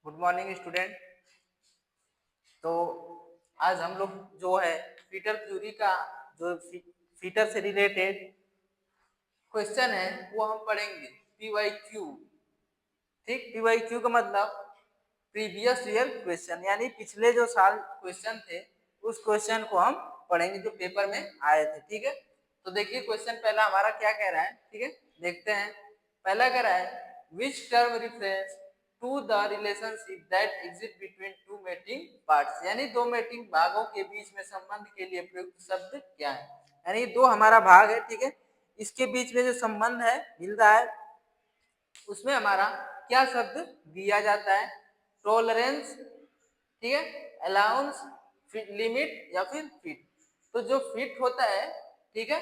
Good morning student. तो आज हम लोग जो है फीटर थ्योरी का जो फीटर से रिलेटेड क्वेश्चन है वो हम पढ़ेंगे पीवाईक्यू। ठीक, पीवाईक्यू का मतलब प्रीवियस ईयर क्वेश्चन, यानी पिछले जो साल क्वेश्चन थे उस क्वेश्चन को हम पढ़ेंगे जो पेपर में आए थे। ठीक है, तो देखिए क्वेश्चन पहला हमारा क्या कह रहा है। ठीक है, देखते हैं। पहला कह रहा है which term refers to the relationship that exists between two mating parts, यानी दो मेटिंग भागों के बीच में संबंध के लिए प्रयुक्त शब्द क्या है। यानी दो हमारा भाग है, ठीक है, इसके बीच में जो संबंध है मिल रहा है उसमें हमारा क्या शब्द दिया जाता है। टॉलरेंस, ठीक है, अलाउंस, लिमिट या फिर फिट। तो जो फिट होता है, ठीक है,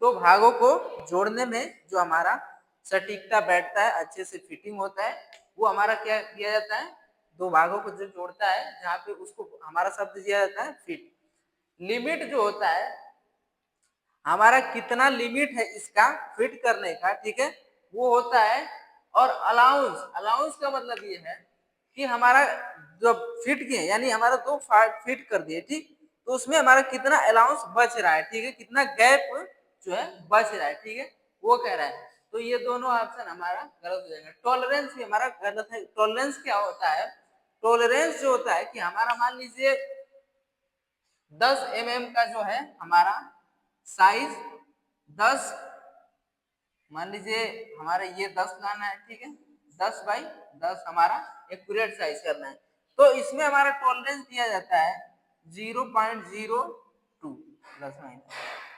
दो भागों को जोड़ने में जो हमारा सटीकता बैठता है, अच्छे से फिटिंग होता है, वो हमारा क्या दिया जाता है। दो भागों को जो जोड़ता है जहां पे उसको हमारा शब्द दिया जाता है फिट। लिमिट जो होता है हमारा कितना लिमिट है इसका फिट करने का, ठीक है, वो होता है। और अलाउंस, अलाउंस का मतलब ये है कि हमारा जो फिट किए यानी हमारा दो फिट कर दिए, ठीक, तो उसमें हमारा कितना अलाउंस बच रहा है, ठीक है, कितना गैप जो है बच रहा है, ठीक है, वो कह रहा है। तो ये दोनों ऑप्शन हमारा गलत हो जाएगा। टॉलरेंस भी हमारा गलत है। टॉलरेंस क्या होता है, टॉलरेंस जो होता है कि हमारा मान लीजिए 10 mm का जो है हमारा साइज 10, मान लीजिए हमारे ये 10 लाना है, ठीक है, 10 बाई 10 हमारा एक्यूरेट साइज करना है। तो इसमें हमारा टॉलरेंस दिया जाता है 0.02 प्लस माइनस,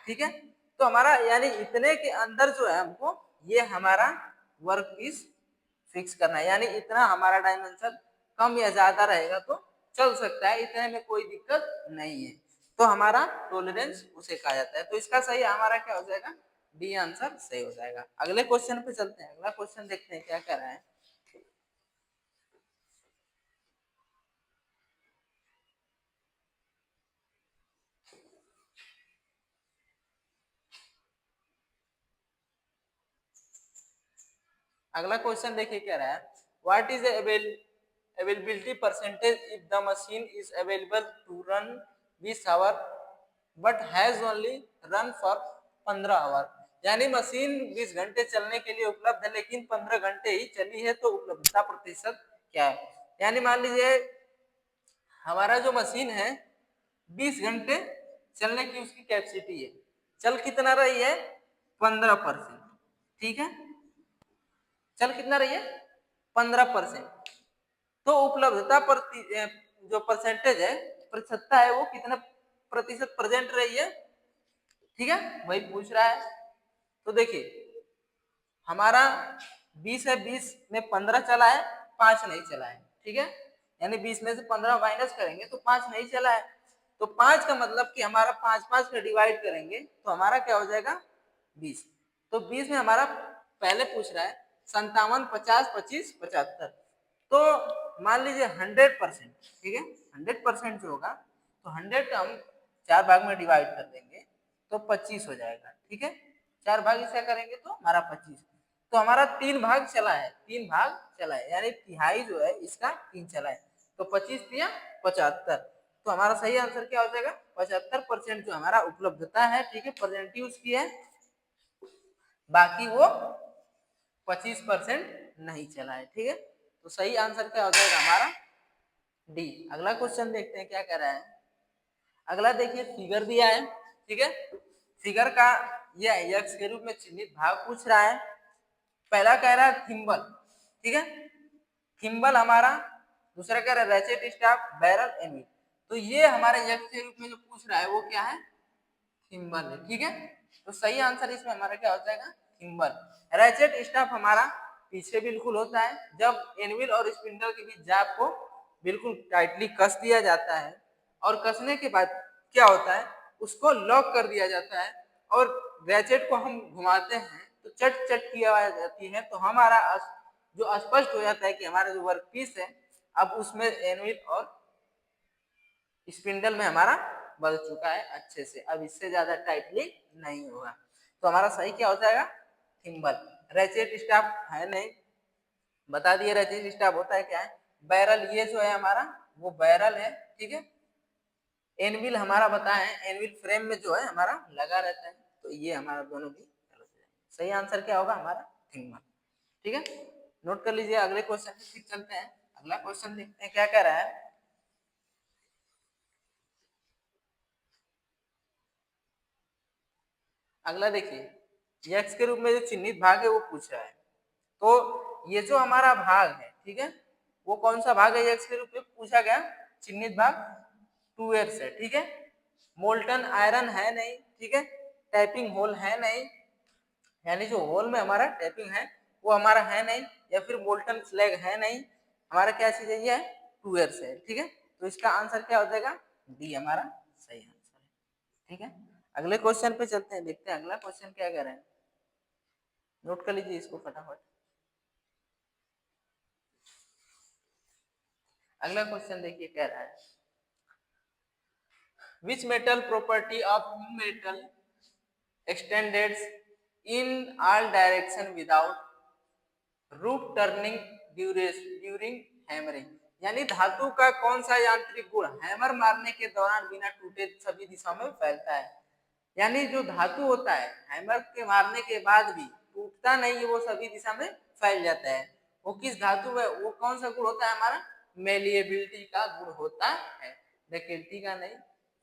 ठीक है। तो हमारा यानी इतने के अंदर जो है हमको ये हमारा वर्क पीस फिक्स करना है, यानी इतना हमारा डायमेंशन कम या ज्यादा रहेगा तो चल सकता है, इतने में कोई दिक्कत नहीं है। तो हमारा टॉलरेंस उसे कहा जाता है। तो इसका सही हमारा क्या हो जाएगा, डी आंसर सही हो जाएगा। अगले क्वेश्चन पे चलते हैं। अगला क्वेश्चन देखते हैं क्या कह रहा है। अगला क्वेश्चन देखिए क्या रहा है, what is availability percentage if the machine is available to run 20 hour but has only run for 15 hour. यानी मशीन 20 घंटे चलने के लिए उपलब्ध है लेकिन 15 घंटे ही चली है, तो उपलब्धता प्रतिशत क्या है। यानी मान लीजिए हमारा जो मशीन है 20 घंटे चलने की उसकी कैपेसिटी है, चल कितना रही है 15%, ठीक है, चल कितना रही है 15%। तो उपलब्धता जो परसेंटेज है प्रतिशतता है वो कितना प्रतिशत प्रेजेंट रही है, ठीक है, वही पूछ रहा है। तो देखिए हमारा 20 है, 20 में 15 चला है, 5 नहीं चला है, ठीक है, यानी 20 में से 15 माइनस करेंगे तो 5 नहीं चला है। तो 5 का मतलब कि हमारा 5 का डिवाइड करेंगे तो हमारा क्या हो जाएगा 20। तो 20 में हमारा पहले पूछ रहा है 57, 50, 25, 75। तो मान लीजिए 100%, ठीक है, 100% जो होगा तो 100 का हम 4 भाग में डिवाइड कर देंगे तो 25 हो जाएगा, ठीक है, 4 भाग इसका करेंगे तो हमारा 25। तो हमारा 3 भाग चला है, 3 भाग चला है, यानी तिहाई जो है इसका 3 चला है। तो 25 या 75, तो हमारा सही आंसर क्या हो जाएगा 75% जो हमारा उपलब्धता है, ठीक है, प्रेजेंटिव उसकी है, बाकी वो 25% नहीं चला है, ठीक है। तो सही आंसर क्या हो जाएगा हमारा डी। अगला क्वेश्चन देखते हैं क्या कह रहा है। अगला देखिए फिगर दिया है, ठीक है, फिगर का यह एक्स के रूप में चिन्हित भाग पूछ रहा है। पहला कह रहा है थिम्बल, ठीक है, थिम्बल हमारा, दूसरा कह रहा है रैचेट स्टाफ, बैरल, एमी। तो ये हमारे एक्स के रूप में जो पूछ रहा है वो क्या है थिम्बल है, ठीक है। तो सही आंसर इसमें हमारा क्या हो जाएगा थिम्बल। रैचेट स्टाफ हमारा पीछे बिल्कुल होता है, जब एनविल और स्पिंडल के बीच जाप को बिल्कुल टाइटली कस दिया जाता है और कसने के बाद क्या होता है उसको लॉक कर दिया जाता है और रैचेट को हम घुमाते हैं तो चट चट की आवाज आती है। तो हमारा जो स्पष्ट हो जाता है कि हमारा जो वर्क पीस है अब उसमें एनविल और स्पिंडल में हमारा बदल चुका है अच्छे से, अब इससे ज्यादा टाइटली नहीं होगा। तो हमारा सही क्या हो जाएगा थिम्बल। रैचेट स्टाफ है नहीं, बता दिए रैचेट स्टाफ होता है क्या है, बैरल, ये जो है हमारा वो बैरल है, ठीक है। एनविल हमारा बताए हैं, एनविल फ्रेम में जो है हमारा लगा रहता है, तो ये हमारा दोनों भी गलत हो जाएंगे। सही आंसर क्या होगा हमारा? थिंगमन, ठीक है। नोट कर लीजिए। अगले क्वेश्चन पे फिर चलते हैं। अगला क्वेश्चन देखते हैं क्या कह रहा है। अगला देखिए, यक्स के रूप में जो चिन्हित भाग है वो पूछ रहा है। तो ये जो हमारा भाग है, ठीक है, वो कौन सा भाग है यक्स के रूप में पूछा गया? चिन्हित भाग 2s है, ठीक है। मोल्टन आयरन है नहीं, ठीक है। टैपिंग होल है नहीं, यानी जो होल में हमारा टैपिंग है वो हमारा है नहीं, या फिर मोल्टन स्लैग है नहीं, हमारा क्या चीज है? ये है 2s है, ठीक है। तो इसका आंसर क्या हो जाएगा? डी हमारा सही आंसर है, ठीक है। अगले क्वेश्चन पे चलते हैं, देखते हैं अगला क्वेश्चन क्या कह रहे हैं। नोट कर लीजिए इसको फटाफट। अगला क्वेश्चन देखिए कह रहा है, which metal property of metal extended in all direction without root turning during hammering, यानी धातु का कौन सा यांत्रिक गुण हैमर मारने के दौरान बिना टूटे सभी दिशाओं में फैलता है। यानी जो धातु होता है हैमर के मारने के बाद भी टूटता नहीं है, वो सभी दिशा में फैल जाता है। वो किस धातु में, वो कौन सा गुण होता है हमारा? मेलिएबिलिटी का गुण होता है, डक्टिलिटी का नहीं,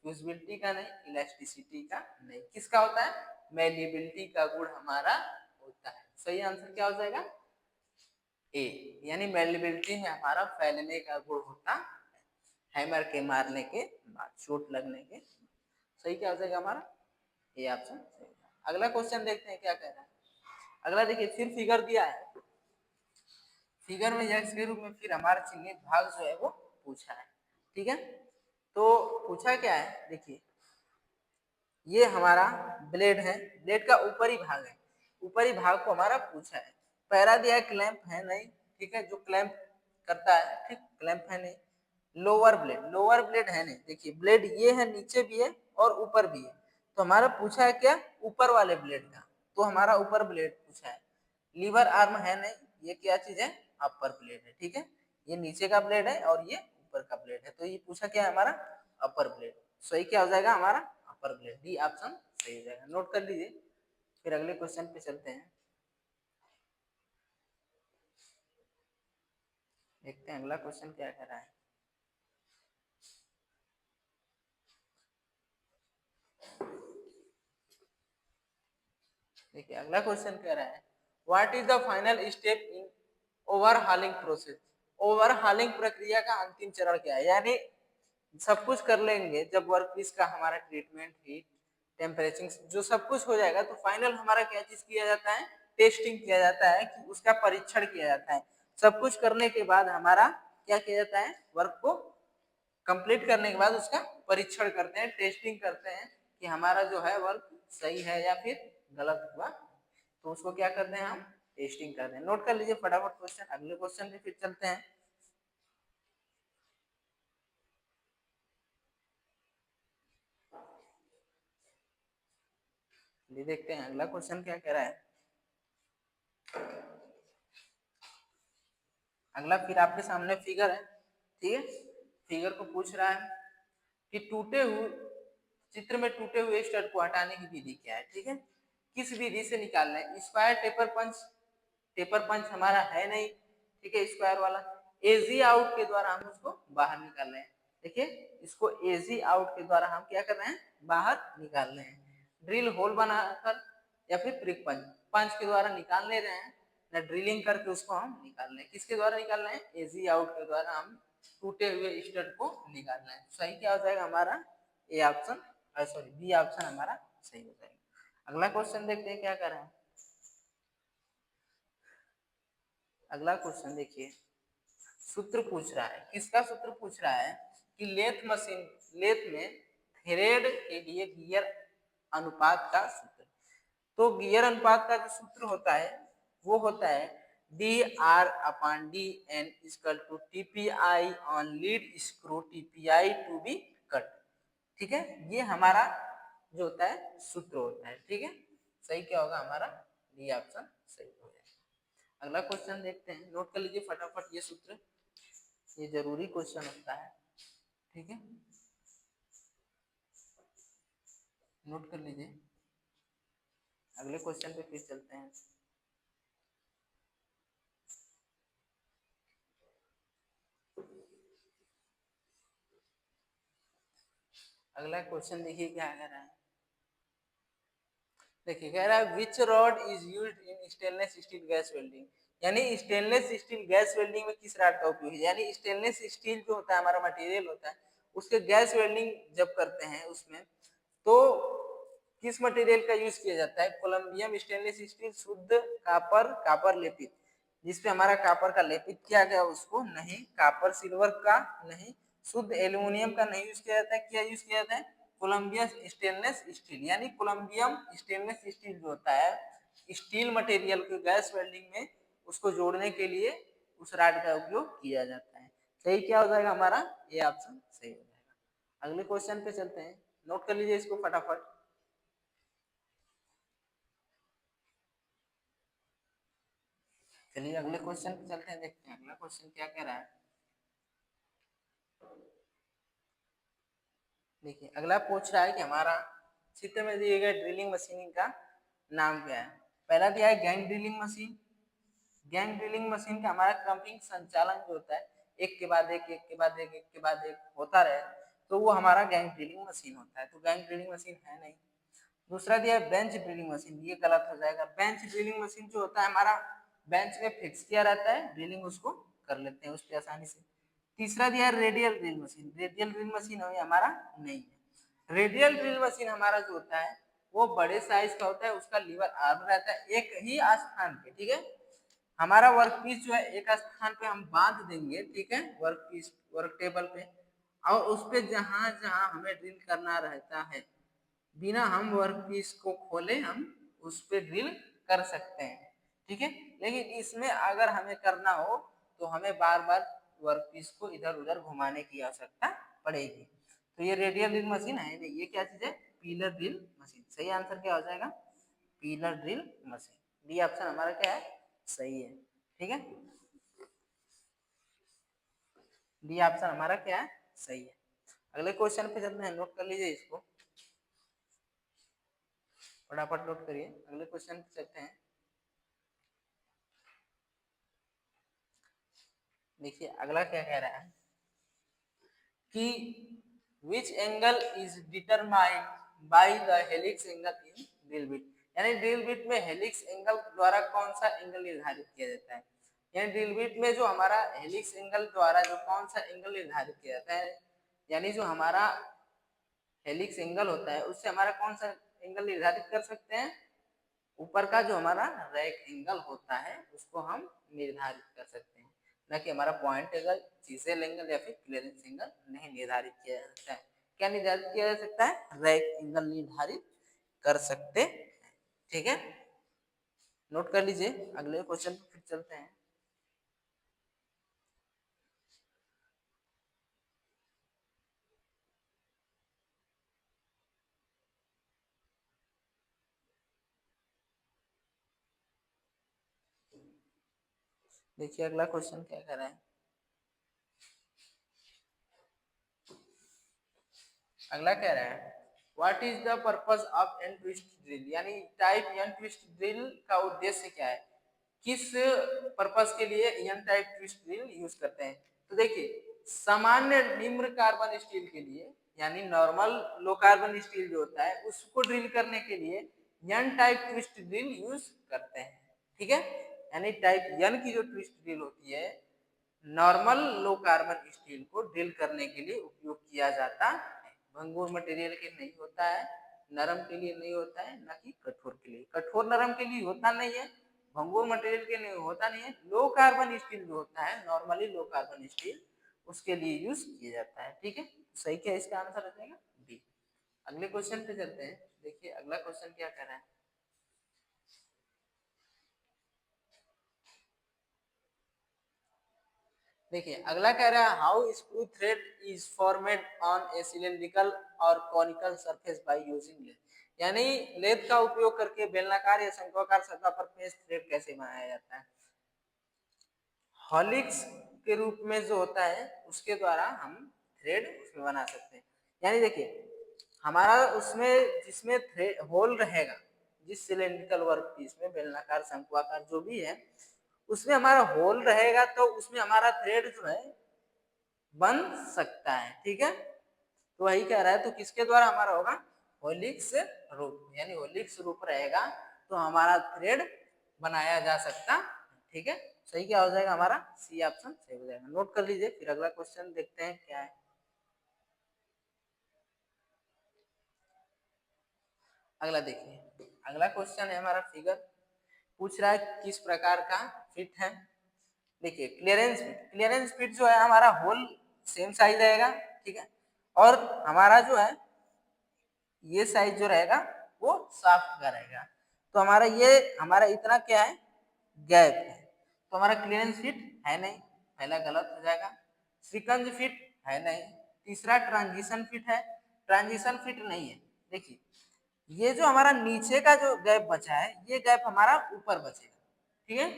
फ्यूजिबिलिटी का नहीं, इलास्टिसिटी का नहीं। किसका होता है? मेलिएबिलिटी का गुण हमारा होता है। सही आंसर क्या हो जाएगा? ए, यानी मेलिएबिलिटी में हमारा फैलने का गुण होता है हैमर के मारने के बाद, चोट लगने के। सही क्या हो जाएगा हमारा? ये ऑप्शन सही है। अगला क्वेश्चन देखते हैं क्या कह रहा है। अगला देखिए, फिर फिगर दिया है, फिगर में यक्स के रूप में फिर हमारा चिन्हित भाग जो है वो पूछा है, ठीक है। तो पूछा क्या है, देखिए ये हमारा ब्लेड है, ब्लेड का ऊपरी भाग है, ऊपरी भाग को हमारा पूछा है। पैरा दिया है, क्लैंप है नहीं, ठीक है, जो क्लैंप करता है, ठीक, क्लैंप है नहीं। लोअर ब्लेड है नहीं, देखिए ब्लेड ये है, नीचे भी है और ऊपर भी है, तो हमारा पूछा है क्या? ऊपर वाले ब्लेड का, तो हमारा ऊपर ब्लेड पूछा है। लीवर आर्म है नहीं, ये क्या चीज है? अपर ब्लेड है, ठीक है। ये नीचे का ब्लेड है और ये ऊपर का ब्लेड है, तो ये पूछा क्या है हमारा? अपर ब्लेड। सही क्या हो जाएगा हमारा? अपर ब्लेड, डी ऑप्शन सही हो जाएगा। नोट कर लीजिए। फिर अगले क्वेश्चन पे चलते हैं, देखते हैं अगला क्वेश्चन क्या कह रहा है। देखिए अगला क्वेश्चन कह रहा है, what is the final step in overhauling process. Overhauling प्रक्रिया का अंतिम चरण क्या है? यानी सब कुछ कर लेंगे जब वर्कपीस का हमारा ट्रीटमेंट, हीट, टेम्परेचर जो सब कुछ हो जाएगा, तो फाइनल हमारा क्या चीज किया जाता है? टेस्टिंग किया जाता है, कि उसका परीक्षण किया जाता है। सब कुछ करने के बाद हमारा क्या किया जाता है? वर्क को कंप्लीट करने के बाद उसका परीक्षण करते हैं, टेस्टिंग करते हैं कि हमारा जो है वर्क सही है या फिर गलत हुआ, तो उसको क्या करते हैं? हम टेस्टिंग करते हैं। नोट कर लीजिए फटाफट क्वेश्चन। अगले क्वेश्चन पे फिर चलते हैं। ये देखते हैं अगला क्वेश्चन क्या कह रहा है। अगला फिर आपके सामने फिगर है, ठीक है। फिगर को पूछ रहा है कि टूटे हुए चित्र में टूटे हुए स्टड को हटाने की विधि क्या है, ठीक है। किस विधि से निकालना है? स्क्वायर टेपर पंच, टेपर पंच हमारा है नहीं, ठीक है, स्क्वायर वाला। एजी आउट के द्वारा हम उसको बाहर निकाल रहे हैं। देखिए इसको एजी आउट के द्वारा हम क्या कर रहे हैं? बाहर निकाल रहे हैं। ड्रिल होल बनाकर या फिर प्रिक पंच, पंच के द्वारा निकाल ले रहे हैं, ना ड्रिलिंग करके उसको हम निकाल रहे हैं। किसके द्वारा निकाल रहे हैं? एजी आउट के द्वारा हम टूटे हुए स्टड को निकाल रहे हैं। सही क्या हो जाएगा हमारा? A option, sorry B option हमारा सही हो जाएगा। अगला क्वेश्चन देखते हैं क्या कर रहे हैं। अगला क्वेश्चन देखिए, सूत्र पूछ रहा है। किसका सूत्र पूछ रहा है? कि लेथ मशीन, लेथ में थ्रेड के लिए गियर अनुपात का सूत्र। तो गियर अनुपात का जो सूत्र होता है वो होता है D R upon D N equal to TPI on lead screw TPI to be cut, ठीक है। ये हमारा जो होता है सूत्र होता है, ठीक है। सही क्या होगा हमारा? डी ऑप्शन सही हो जाएगा। अगला क्वेश्चन देखते हैं, नोट कर लीजिए फटाफट ये सूत्र। ये जरूरी क्वेश्चन होता है, ठीक है, नोट कर लीजिए। अगले क्वेश्चन पे फिर चलते हैं। अगला क्वेश्चन देखिए क्या कह रहा है। देखिए कह रहा है which rod is used in stainless steel gas welding, यानी स्टेनलेस स्टील गैस वेल्डिंग में किस रॉड का उपयोग है, यानी स्टेनलेस स्टील जो होता है हमारा मटेरियल होता है, उसके गैस वेल्डिंग जब करते हैं उसमें तो किस मटेरियल का यूज किया जाता है, कोलंबियम स्टेनलेस स्टील, शुद्ध कापर, कापर लेपित, जिसपे हमारा कापर का लेपित किया गया उसको नहीं, कापर सिल्वर का नहीं, शुद्ध एल्यूमिनियम का नहीं यूज किया जाता है, क्या यूज किया जाता है, कोलंबिया स्टेनलेस स्टील, यानी कोलंबियम स्टेनलेस स्टील जो होता है स्टील मटेरियल के गैस वेल्डिंग में उसको जोड़ने के लिए उस रॉड का उपयोग किया जाता है। सही क्या हो जाएगा हमारा, ये ऑप्शन सही हो जाएगा। अगले क्वेश्चन पे चलते हैं, नोट कर लीजिए इसको फटाफट। चलिए अगले क्वेश्चन पे चलते हैं, देखते हैं अगला क्वेश्चन क्या कह रहा है। देखिए अगला पूछ रहा है कि हमारा चित्र में दिए गए ड्रिलिंग मशीन का नाम क्या है। पहला दिया है gang drilling machine. Gang drilling machine का हमारा क्रमिक संचालन जो होता है एक के बाद एक, एक के बाद एक, एक के बाद एक होता रहे, तो वो हमारा गैंग ड्रिलिंग मशीन होता है, तो गैंग ड्रिलिंग मशीन है नहीं। दूसरा दिया है बेंच ड्रिलिंग मशीन, ये गलत हो जाएगा। बेंच ड्रिलिंग मशीन जो होता है हमारा बेंच में फिक्स किया रहता है, ड्रिलिंग उसको कर लेते हैं उस पर आसानी से। तीसरा दिया है radial drill machine, radial drill machine हमारा नहीं है। रेडियल ड्रिल मशीन हमारा जो होता है वो बड़े साइज का होता है, उसका लीवर आर्म रहता है एक ही स्थान पे, ठीक है, हमारा वर्क पीस जो है एक स्थान पे हम बांध देंगे, ठीक है, वर्क पीस वर्क टेबल पे, और उस पे जहां जहां हमें ड्रिल करना रहता है बिना हम वर्क पीस को खोले हम उस पे ड्रिल कर सकते हैं, ठीक है। लेकिन इसमें अगर हमें करना हो तो हमें बार बार वर्क पीस को इधर उधर घुमाने की आवश्यकता पड़ेगी। तो ये रेडियल ड्रिल मशीन है नहीं, ये क्या चीज है, पीलर ड्रिल मशीन। सही आंसर क्या हो जाएगा, pillar drill machine. D option हमारा क्या है, सही है, ठीक है, डी ऑप्शन हमारा क्या है, सही है। अगले क्वेश्चन पे चलते हैं, नोट कर लीजिए इसको फटाफट, नोट करिए। अगले क्वेश्चन पे चलते हैं। देखिए अगला क्या कह रहा है कि which angle is determined by the helix angle in drill bit, यानी ड्रिल बिट में हेलिक्स एंगल द्वारा कौन सा एंगल निर्धारित किया जाता है, यानी ड्रिल बिट में जो हमारा हेलिक्स एंगल द्वारा जो कौन सा एंगल निर्धारित किया जाता है, यानी जो हमारा हेलिक्स एंगल होता है उससे हमारा कौन सा एंगल निर्धारित कर सकते हैं, ऊपर का जो हमारा रैक एंगल होता है उसको हम निर्धारित कर सकते हैं, ना कि हमारा पॉइंट एंगल, चीजेल एंगल या फिर क्लियरेंस एंगल नहीं निर्धारित किया जा सकता है। क्या निर्धारित किया जा सकता है, रैक एंगल निर्धारित कर सकते हैं, ठीक है, नोट कर लीजिए। अगले क्वेश्चन पर फिर चलते हैं। देखिए अगला क्वेश्चन क्या कर रहा है। अगला कह रहा है what is the purpose of an twist drill, यानी टाइप एन ट्विस्ट ड्रिल का उद्देश्य क्या है, किस पर्पस के लिए N type twist drill use करते हैं। तो देखिए सामान्य निम्न कार्बन स्टील के लिए, यानी नॉर्मल लो कार्बन स्टील जो होता है उसको ड्रिल करने के लिए N type twist drill use करते हैं, ठीक है, यानी टाइप एन की जो ट्विस्ट ड्रिल होती है नॉर्मल लो कार्बन स्टील को ड्रिल करने के लिए उपयोग किया जाता है, भंगुर मटेरियल के नहीं होता है, नरम के लिए नहीं होता है, ना कि कठोर के लिए, कठोर नरम के लिए होता नहीं है, भंगुर मटेरियल के लिए होता नहीं है, लो कार्बन स्टील जो होता है नॉर्मली लो कार्बन स्टील उसके लिए यूज किया जाता है, ठीक है। सही क्या इसका आंसर हो जाएगा बी। अगले क्वेश्चन पे चलते हैं, देखिए अगला क्वेश्चन क्या कह रहा है। देखिए अगला कह रहा है how screw thread is formed on a cylindrical और conical surface by using lathe, यानी लेथ का उपयोग करके बेलनाकार या शंक्वाकार सतह पर पेंच थ्रेड कैसे बनाया जाता है। हॉलिक्स के रूप में जो होता है उसके द्वारा हम थ्रेड उसमें बना सकते हैं। यानी देखिए हमारा उसमें जिसमें थ्रेड होल रहेगा, जिस सिलेंड्रिकल वर्क पीस में बेलनाकार शंक्वाकार जो भी है उसमें हमारा होल रहेगा तो उसमें हमारा थ्रेड जो है बन सकता है। ठीक है, तो वही कह रहा है, तो किसके द्वारा हमारा होगा, होलिक्स रूप, यानी होलिक्स रूप रहेगा तो हमारा थ्रेड बनाया जा सकता। ठीक है, सही क्या हो जाएगा हमारा, सी ऑप्शन सही हो जाएगा। नोट कर लीजिए, फिर अगला क्वेश्चन देखते हैं क्या है। अगला देखिए, अगला क्वेश्चन है हमारा फिगर पूछ रहा है किस प्रकार का फिट है। देखिए क्लियरेंस फिट जो है हमारा होल सेम साइज रहेगा। ठीक है, और हमारा जो है ये साइज जो रहेगा वो शाफ्ट का रहेगा। तो हमारा ये हमारा इतना क्या है, गैप है, तो हमारा क्लियरेंस फिट है नहीं, पहला गलत हो जाएगा। सिकंज फिट है नहीं। तीसरा ट्रांजिशन फिट है, ट्रांजिशन फिट नहीं है। देखिए ये जो हमारा नीचे का जो गैप बचा है ये गैप हमारा ऊपर बचेगा। ठीक है,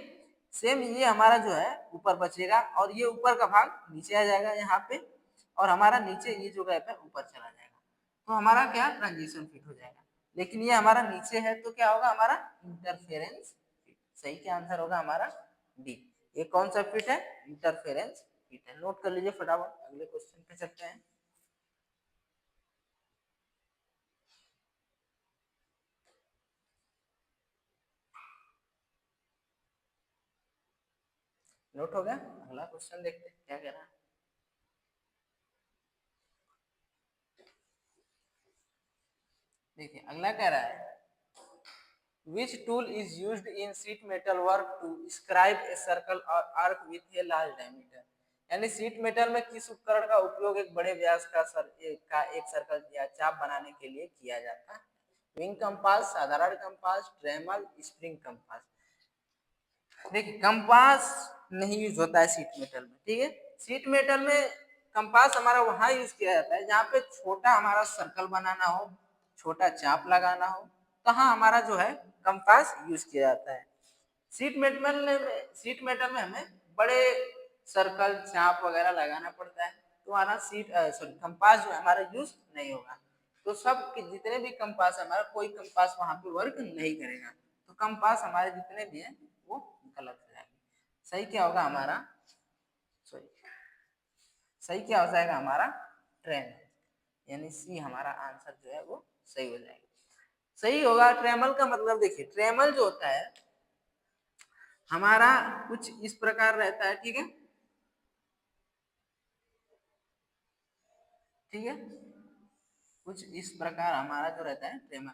सेम ये हमारा जो है ऊपर बचेगा और ये ऊपर का भाग नीचे आ जाएगा यहाँ पे, और हमारा नीचे ये जो गैप है ऊपर चला जाएगा, तो हमारा क्या ट्रांजिशन फिट हो जाएगा। लेकिन ये हमारा नीचे है तो क्या होगा हमारा इंटरफेरेंस फिट। सही क्या आंसर होगा हमारा डी। ये कौन सा फिट है, इंटरफेरेंस फिट है। नोट कर लीजिए फटाफट, अगले क्वेश्चन पे चलते हैं। नोट हो गया, अगला क्वेश्चन देखते हैं क्या कह रहा है। देखिए अगला कह रहा है which tool is used in sheet metal work to scribe a circle or arc with a large diameter। यानी शीट मेटल में किस उपकरण का उपयोग एक बड़े व्यास का एक सर्कल या चाप बनाने के लिए किया जाता है। विंग कंपास, साधारण कंपास, ड्रेमल, स्प्रिंग कंपास। देखिए कंपास नहीं यूज होता है शीट मेटल में। ठीक है, शीट मेटल में कंपास हमारा वहां यूज किया जाता है जहाँ पे छोटा हमारा सर्कल बनाना हो, छोटा चाप लगाना हो, तहाँ हमारा जो है कंपास यूज किया जाता है। शीट मेटल में हमें बड़े सर्कल चाप वगैरह लगाना पड़ता है, तो हमारा कंपास जो है हमारा यूज नहीं होगा। तो सब जितने भी कंपास है हमारा, कोई कंपास वहां पे वर्क नहीं करेगा, तो कंपास हमारे जितने भी हैं वो गलत हो जाएंगे। सही क्या होगा हमारा, सॉरी सही क्या हो जाएगा हमारा ट्रेन, यानी सी हमारा आंसर जो है वो सही हो जाएगा। सही होगा। ट्रेमल का मतलब देखिए ट्रेमल जो होता है हमारा कुछ इस प्रकार रहता है। ठीक है, ठीक है, कुछ इस प्रकार हमारा जो रहता है ट्रेमल,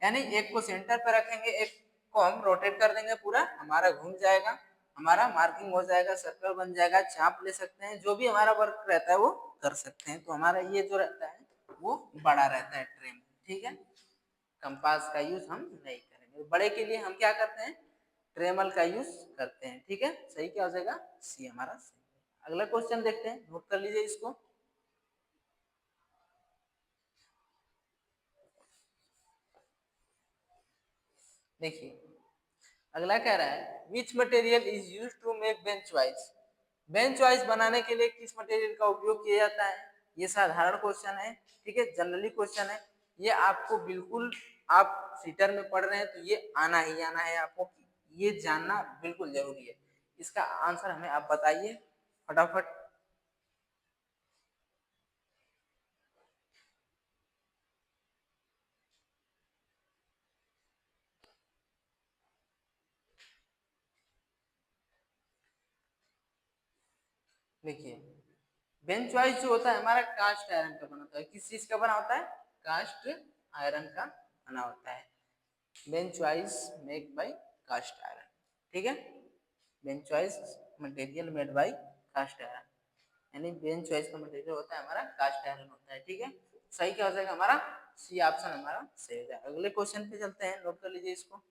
यानी एक को सेंटर पे रखेंगे, एक को हम रोटेट कर देंगे, पूरा हमारा घूम जाएगा, हमारा मार्किंग हो जाएगा, सर्कल बन जाएगा, चाप ले सकते हैं, जो भी हमारा वर्क रहता है वो कर सकते हैं। तो हमारा ये जो रहता है वो बड़ा रहता है ट्रेमल। ठीक है, कंपास का यूज हम नहीं करेंगे, बड़े के लिए हम क्या करते हैं, ट्रेमल का यूज करते हैं। ठीक है, सही क्या हो जाएगा, सी हमारा सही। अगला क्वेश्चन देखते हैं, नोट कर लीजिए इसको। देखिए अगला कह रहा है which material is use to make bench vice. Bench vice बनाने के लिए किस मटेरियल का उपयोग किया जाता है। ये साधारण क्वेश्चन है, ठीक है, जनरली क्वेश्चन है, ये आपको बिल्कुल, आप सीटर में पढ़ रहे हैं तो ये आना ही आना है आपको, ये जानना बिल्कुल जरूरी है। इसका आंसर हमें आप बताइए फटाफट। देखिए बेंच वाइज जो होता है हमारा कास्ट आयरन का बना होता है। किस चीज का बना होता है, कास्ट आयरन का बना होता है। Bench vice make by cast iron. ठीक है, bench vice material made by cast iron, यानी बेंच वाइज का मटेरियल होता है हमारा कास्ट आयरन होता है। ठीक है, सही क्या हो जाएगा हमारा, सी ऑप्शन हमारा सही हो जाएगा। अगले क्वेश्चन पे चलते हैं, नोट कर लीजिए इसको।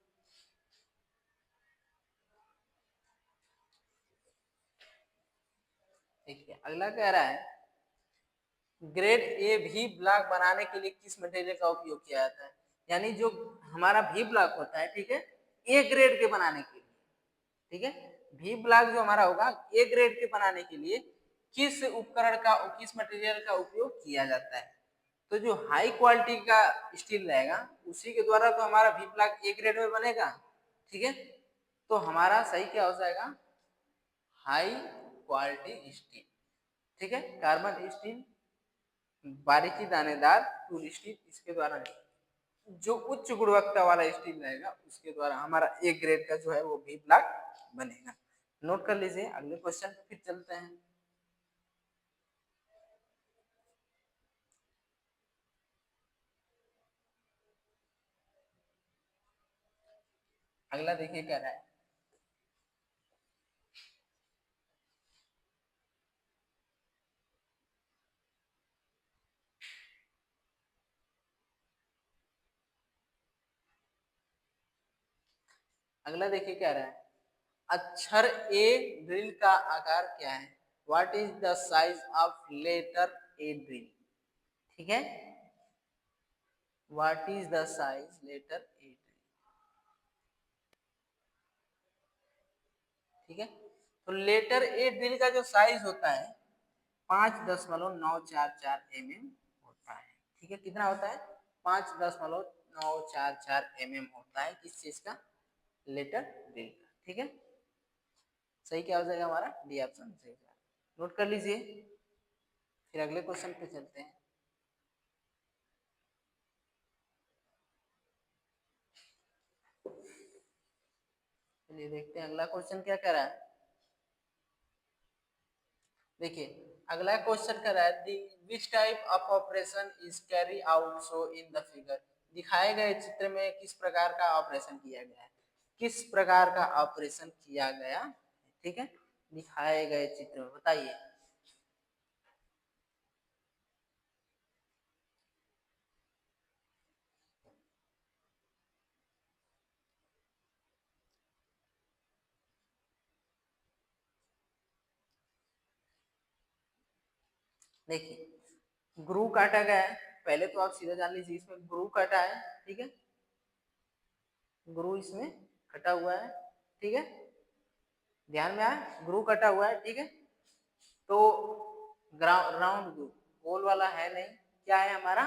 ठीक है, अगला कह रहा है ग्रेड ए भी ब्लॉक बनाने के लिए किस मटेरियल का उपयोग किया जाता है। यानी जो हमारा भी ब्लॉक होता है, ठीक है, ए ग्रेड के बनाने के लिए, ठीक है, वी ब्लॉक जो हमारा होगा ए ग्रेड के बनाने के लिए किस उपकरण का, किस मटेरियल का उपयोग किया जाता है, तो जो हाई क्वालिटी का स्टील रहेगा उसी के द्वारा तो हमारा वी ब्लॉक ए ग्रेड में बनेगा। ठीक है, तो हमारा सही क्या हो जाएगा, हाई क्वालिटी स्टील। ठीक है, कार्बन स्टील, बारीकी दानेदार टूल स्टील, इसके द्वारा जो उच्च गुणवत्ता वाला स्टील रहेगा उसके द्वारा हमारा ए ग्रेड का जो है वो वी ब्लॉक बनेगा। नोट कर लीजिए, अगले क्वेश्चन पे फिर चलते हैं। अगला देखिए क्या रहा है, अगला देखिए क्या रहा है, अक्षर ए ड्रिल का आकार क्या है, what is the size of letter A drill. ठीक है, what is the size letter A drill. ठीक है, तो लेटर ए ड्रिल का जो साइज होता है 5.944 होता है। ठीक है, कितना होता है, 5.944 होता है किस चीज का, लेटर ड्रिल का। ठीक है, सही क्या हो जाएगा हमारा, डी ऑप्शन सही जाएगा। नोट कर लीजिए, फिर अगले क्वेश्चन पे चलते हैं। चलिए देखते हैं अगला क्वेश्चन क्या कर रहा है। देखिए अगला क्वेश्चन कर रहा है, which type of operation is carry out so in the figure. दिखाए गए चित्र में किस प्रकार का ऑपरेशन किया गया है, किस प्रकार का ऑपरेशन किया गया। ठीक है, दिखाए गए चित्र में बताइए। देखिए ग्रू काटा गया है, पहले तो आप सीधा जान लीजिए इसमें ग्रू काटा है। ठीक है, ग्रू इसमें कटा हुआ है। ठीक है, ध्यान में आया, ग्रू कटा हुआ है। ठीक है, तो राउंड ग्रू, गोल वाला है नहीं, क्या है हमारा,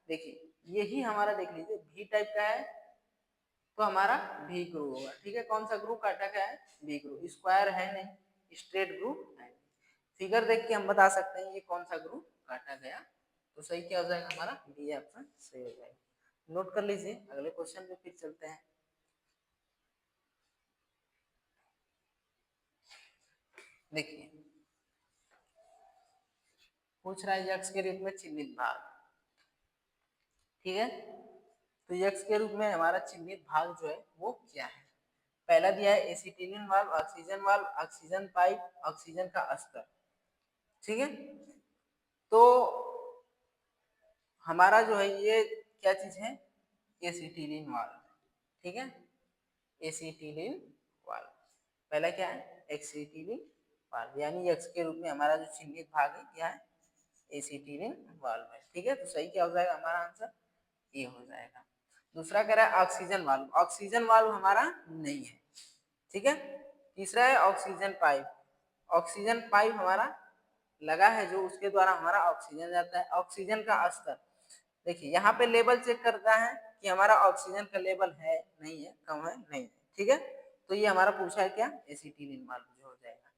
देखिए यही हमारा देख लीजिए भी टाइप का है, तो हमारा भी ग्रू होगा। ठीक है, कौन सा ग्रू काटा गया है, भी ग्रू, स्क्वायर है नहीं, स्ट्रेट ग्रू है। फिगर देख के हम बता सकते हैं ये कौन सा ग्रू काटा गया, तो सही क्या हो जाएगा हमारा, बी ऑप्शन सही हो जाएगा। नोट कर लीजिए, अगले क्वेश्चन पे फिर चलते हैं। देखिए पूछ रहा है यक्ष के रूप में चिन्हित भाग। ठीक है, तो यक्ष के रूप में हमारा चिन्हित भाग जो है वो क्या है, पहला दिया है acetylene valve, oxygen valve, oxygen pipe, oxygen का अस्तर। ठीक है, तो हमारा जो है ये क्या चीज है, एसिटिलीन वाल्व। ठीक है, एसिटिलीन वाल्व, पहला क्या है, एसिटिलीन वाल्व, यानी एक्स के रूप में हमारा जो चिन्हित भाग है क्या है, एसिटिलीन वाल्व है। ठीक है, तो सही क्या हो जाएगा हमारा आंसर, ये हो जाएगा। दूसरा कह रहा है ऑक्सीजन वाल्व, ऑक्सीजन वाल्व हमारा नहीं है। ठीक है, तीसरा है ऑक्सीजन पाइप, ऑक्सीजन पाइप हमारा लगा है जो उसके द्वारा हमारा ऑक्सीजन जाता है। ऑक्सीजन का स्तर, देखिए यहाँ पे लेवल चेक करता है कि हमारा ऑक्सीजन का लेवल है नहीं है, कम है नहीं है। ठीक है, तो ये हमारा पूछा है क्या, एसिटिलीन वाल्व जो हो जाएगा।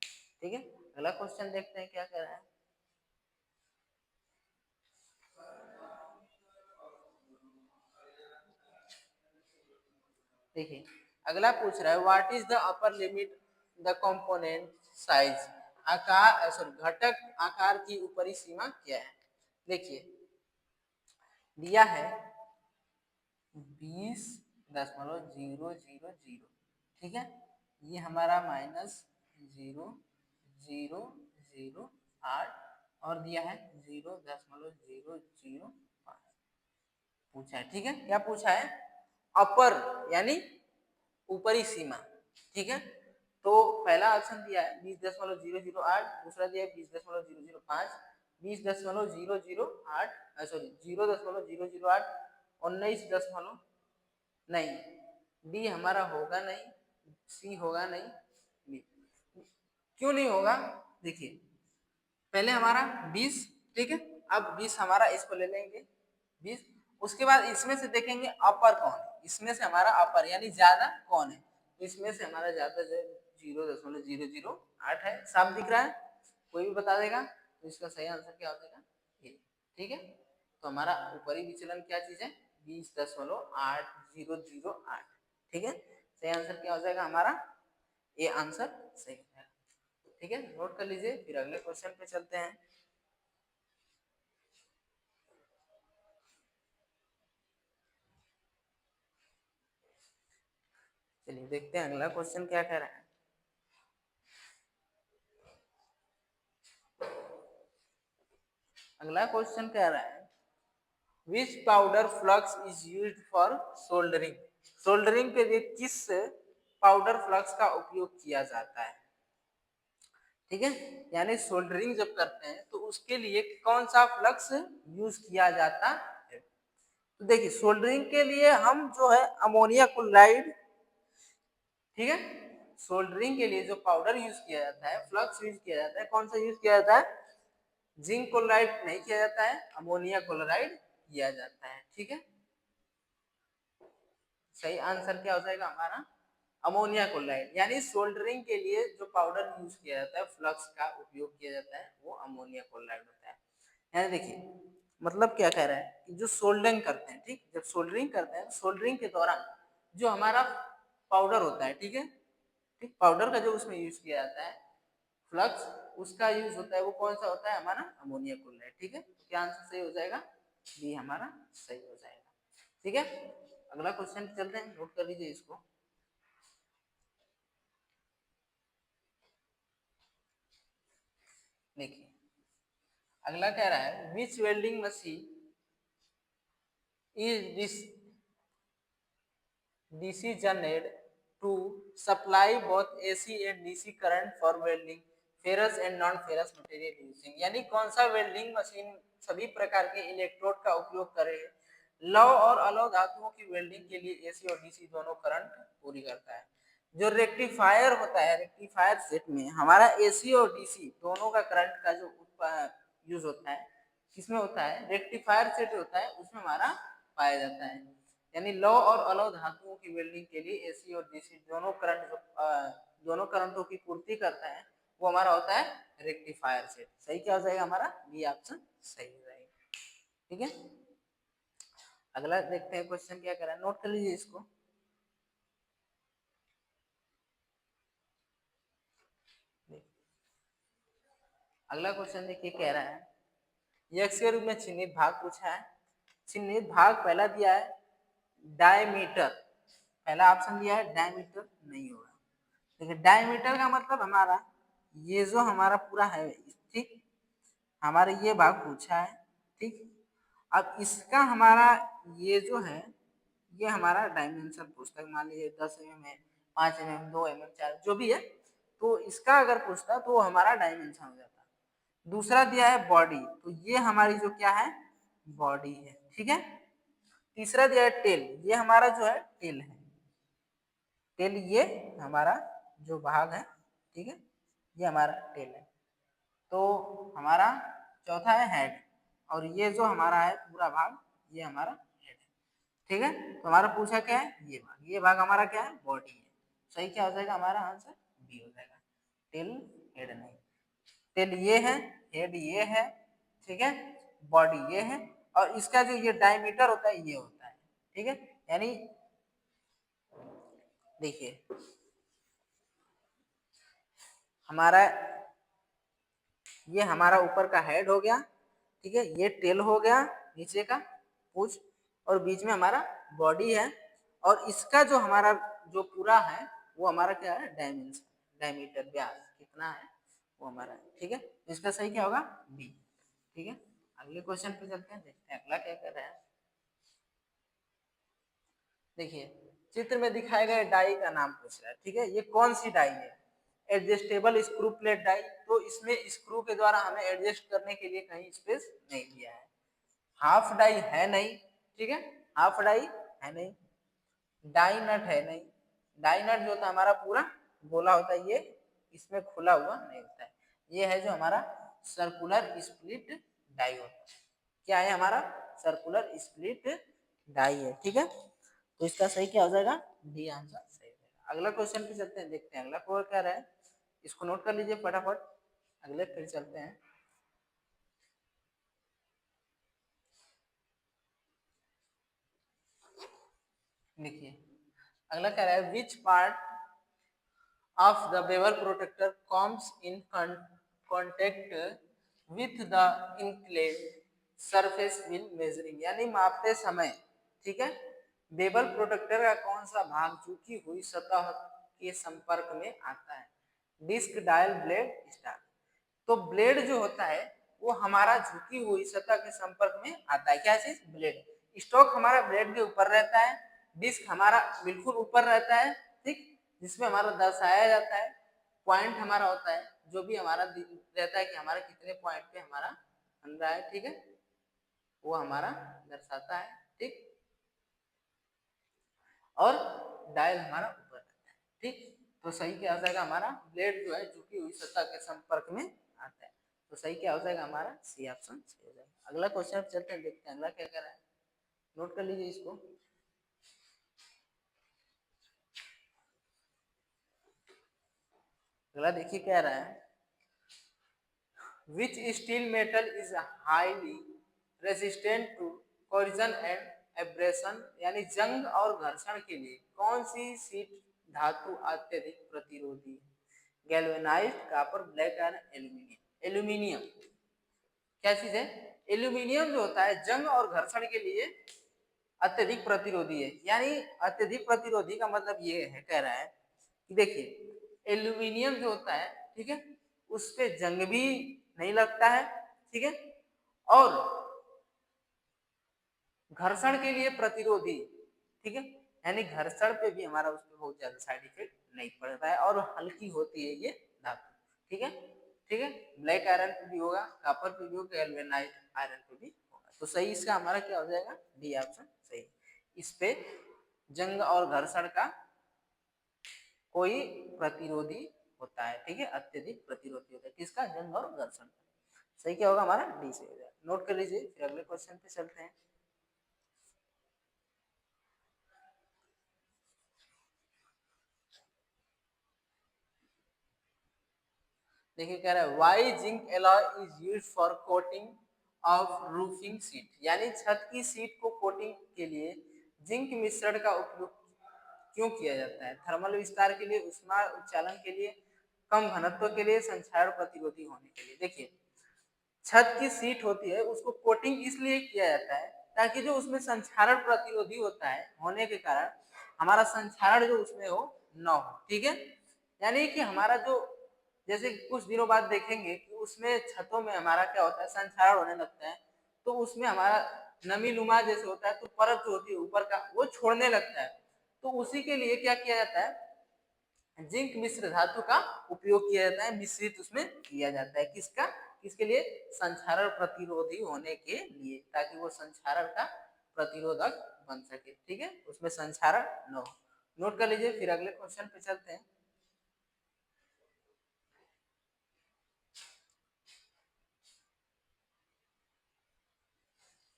ठीक है, अगला क्वेश्चन देखते हैं क्या कर रहा है। देखिए अगला पूछ रहा है, what is the upper limit the component size, आकार सॉरी घटक आकार की ऊपरी सीमा क्या है। देखिए दिया है 20.000। ठीक है, ये हमारा -0.008 और दिया है 0.005 पूछा है। ठीक है, क्या पूछा है, अपर यानी ऊपरी सीमा। ठीक है, तो पहला ऑप्शन दिया है 20.008, दूसरा दिया है 20.005, 20.008 सॉरी 0.008, 19 नहीं, डी हमारा होगा नहीं, सी होगा नहीं, बी। क्यों नहीं होगा? देखिए पहले हमारा 20, ठीक है, अब 20 हमारा इसको ले लेंगे 20, उसके बाद इसमें से देखेंगे अपर कौन है, इसमें से हमारा अपर यानी ज्यादा कौन है, तो इसमें से हमारा ज्यादा जो 0.008 है, साफ दिख रहा है, कोई भी बता देगा, तो इसका सही आंसर क्या हो जाएगा ये, ठीक है। तो हमारा ऊपरी विचलन क्या चीज है 20.8008, ठीक है, सही आंसर क्या हो जाएगा हमारा, ये आंसर सही है, ठीक है, नोट कर लीजिए। फिर अगले क्वेश्चन पे चलते हैं। चलिए देखते हैं अगला क्वेश्चन क्या कह रहा है। अगला क्वेश्चन कह रहा है which powder flux is used for soldering, soldering के लिए किस पाउडर फ्लक्स का उपयोग किया जाता है, ठीक है, यानी सोल्डरिंग जब करते हैं तो उसके लिए कौन सा फ्लक्स यूज किया जाता है। तो देखिए सोल्डरिंग के लिए हम जो है अमोनिया क्लोराइड, ठीक है, सोल्डरिंग के लिए जो पाउडर यूज किया जाता है, फ्लक्स यूज किया जाता है, कौन सा यूज किया जाता है, जिंक क्लोराइड नहीं किया जाता है, अमोनिया क्लोराइड किया जाता है, ठीक है। सही आंसर क्या हो जाएगा हमारा अमोनिया क्लोराइड, यानी सोल्डरिंग के लिए जो पाउडर यूज किया जाता है, फ्लक्स का उपयोग किया जाता है, वो अमोनिया क्लोराइड होता है। यानी देखिए मतलब क्या कह रहा है कि जो सोल्डरिंग करते हैं, ठीक, जब सोल्डरिंग करते हैं, सोल्डरिंग के दौरान जो हमारा पाउडर होता है, ठीक है, ठीक, पाउडर का जो उसमें यूज किया जाता है फ्लक्स, उसका यूज होता है, वो कौन सा होता है हमारा अमोनिया क्लोराइड, ठीक है। तो क्या आंसर सही हो जाएगा, बी हमारा सही हो जाएगा, ठीक है। अगला क्वेश्चन चलते हैं, नोट कर लीजिए इसको। देखिए अगला कह रहा है which welding machine is this decisioned to supply both AC and DC current for welding ferrous and non-ferrous material using, यानी कौन सा वेल्डिंग मशीन सभी प्रकार के इलेक्ट्रोड का उपयोग करे लौ और अलौ धातुओं की वेल्डिंग के लिए एसी और डीसी दोनों करंट पूरी करता है। जो रेक्टिफायर होता है, रेक्टिफायर सेट में हमारा एसी और डीसी दोनों का करंट का जो यूज होता है, किसमें होता है, रेक्टिफायर सेट होता है, उसमें हमारा पाया जाता है। यानी लौ और अलौ धातुओं की वेल्डिंग के लिए एसी और डीसी दोनों करंट दोनों करंटों की पूर्ति करता है, वो हमारा होता है रेक्टिफायर सेट। सही क्या हो जाएगा हमारा बी ऑप्शन सही हो जाएगा, ठीक है। अगला देखते हैं क्वेश्चन क्या कर रहा है, नोट कर लीजिए इसको। अगला क्वेश्चन देखिए कह रहा है यक्स के रूप में चिन्हित भाग पूछा है। चिन्हित भाग पहला दिया है डायमीटर, पहला ऑप्शन दिया है डायमीटर, नहीं होगा। देखिए डायमीटर का मतलब हमारा ये जो हमारा पूरा है, ठीक, हमारा ये भाग पूछा है, ठीक, अब इसका हमारा ये जो है ये हमारा डायमेंशन पूछता है, मान लीजिए 10 mm है, 5 mm, 2 mm, 4 जो भी है, तो इसका अगर पूछता तो हमारा डायमेंशन हो जाता। दूसरा दिया है बॉडी, तो ये हमारी जो क्या है बॉडी है, ठीक है। तीसरा दिया है टेल, ये हमारा जो है टेल है, टेल ये हमारा जो भाग है, ठीक है, ये हमारा टेल है। तो हमारा चौथा है हेड, और ये जो हमारा है पूरा भाग ये हमारा हेड है, ठीक है। तो हमारा पूछा क्या है ये भाग हमारा क्या है बॉडी है। सही क्या हो जाएगा हमारा आंसर बी हो जाएगा, टेल हेड नहीं, टेल ये है, हेड ये है, ठीक है, बॉडी ये है, और इसका जो ये डायमीटर होता है ये होता है, ठीक है। यानी देखिए हमारा ये हमारा ऊपर का हेड हो गया, ठीक है, ये टेल हो गया नीचे का पूछ, और बीच में हमारा बॉडी है, और इसका जो हमारा जो पूरा है वो हमारा क्या है डायमेंशन, डायमीटर व्यास कितना है वो हमारा है, ठीक है। इसका सही क्या होगा बी, ठीक है। अगले क्वेश्चन पे चलते हैं, देखते हैं अगला क्या कर रहा है। देखिए चित्र में दिखाए गए डाई का नाम पूछ रहा है, ठीक है, ये कौन सी डाई है, एडजस्टेबल स्क्रू प्लेट डाई, तो इसमें स्क्रू के द्वारा हमें एडजस्ट करने के लिए कहीं स्पेस नहीं दिया है। हाफ डाई है नहीं, ठीक है, हाफ डाई है नहीं, डाई नट है नहीं, डाई नट जो होता है हमारा पूरा गोला होता है, ये इसमें खुला हुआ नहीं होता है। ये है जो हमारा सर्कुलर स्प्लिट डाई होता है। क्या है हमारा सर्कुलर स्प्लिट डाई है, ठीक है। तो इसका सही क्या हो जाएगा, डी आंसर सही हो जाएगा। अगला क्वेश्चन पे चलते हैं, देखते हैं अगला क्वेश्चन क्या रहा है, इसको नोट कर लीजिए फटाफट, अगले फिर चलते हैं। देखिए अगला कह रहा है which part of the bevel protector comes in contact with the inclined surface while measuring, यानी मापते समय, ठीक है, बेबल प्रोटेक्टर का कौन सा भाग झुकी हुई सतह के संपर्क में आता है, डिस्क डायल ब्लेड स्टार। तो ब्लेड जो होता है वो हमारा झुकी हुई सतह के संपर्क में आता है, क्या चीज, ब्लेड। स्टॉक हमारा ब्लेड के ऊपर रहता है, डिस्क हमारा बिल्कुल ऊपर रहता है, ठीक, जिसमें हमारा दर्शाया जाता है, पॉइंट हमारा होता है, जो भी हमारा रहता है कि हमारा कितने पॉइंट पे हमारा बन रहा है, ठीक है, वो हमारा दर्शाता है, ठीक, और डायल हमारा ऊपर रहता है, ठीक। तो सही क्या हो जाएगा हमारा, ब्लेड जो है झुकी हुई सतह के संपर्क में आता है। तो सही क्या हो जाएगा हमारा, सी ऑप्शन सही हो जाएगा। अगला क्वेश्चन चलते हैं, देखते हैं अगला क्या कह रहा है, नोट कर लीजिए इसको। अगला देखिए क्या रहा है, which steel metal is highly resistant to corrosion and abrasion, यानी जंग और घर्षण के लिए कौन सी शीट धातु अत्यधिक प्रतिरोधी है, galvanised, copper, black iron, aluminium. Aluminium क्या चीज है, एल्यूमिनियम जो होता है जंग और घर्षण के लिए अत्यधिक प्रतिरोधी है। यानी अत्यधिक प्रतिरोधी का मतलब ये है, कह रहा है कि देखिए एल्यूमिनियम जो होता है, ठीक है, उस पे जंग भी नहीं लगता है, ठीक है, और घर्षण के लिए प्रतिरोधी, ठीक है, यानी घर्षण पे भी हमारा उस पर बहुत ज्यादा साइड इफेक्ट नहीं पड़ता है, और हल्की होती है ये धातु, ठीक है, ठीक है। ब्लैक आयरन पे भी होगा, कॉपर पे भी होगा, गैल्वेनाइज्ड आयरन पे भी होगा। तो सही इसका हमारा क्या हो जाएगा, डी ऑप्शन सही। इस पे जंग और घर्षण का कोई प्रतिरोधी होता है, ठीक है, अत्यधिक प्रतिरोधी होता है, किसका, जंग और घर्षण का। सही क्या होगा हमारा, डी से हो जाएगा। नोट कर लीजिए, फिर अगले क्वेश्चन पे चलते हैं। देखिए कह रहा है why zinc alloy is used for coating of roofing sheet, यानी छत की सीट को कोटिंग के लिए जिंक मिश्रण का उपयोग क्यों किया जाता है, थर्मल विस्तार के लिए, ऊष्मा उच्चालन के लिए, कम घनत्व के लिए, संक्षारण प्रतिरोधी होने के लिए। देखिए छत की सीट होती है उसको कोटिंग इसलिए किया जाता है ताकि जो उसमें संक्षारण प्रतिरोधी होता है होने के कारण हमारा संक्षारण जो उसमें हो न हो, ठीक है। यानी कि हमारा जो, जैसे कुछ दिनों बाद देखेंगे कि उसमें छतों में हमारा क्या होता है, संक्षारण होने लगता है, तो उसमें हमारा नमी नुमा जैसे होता है, तो परत जो होती है ऊपर का वो छोड़ने लगता है। तो उसी के लिए क्या किया जाता है, जिंक मिश्र धातु का उपयोग किया जाता है, मिश्रित उसमें किया जाता है, किसका, किसके लिए, संक्षारण प्रतिरोधी होने के लिए, ताकि वो संक्षारण का प्रतिरोधक बन सके, ठीक है, उसमें संक्षारण न हो। नोट कर लीजिए, फिर अगले क्वेश्चन पे चलते हैं।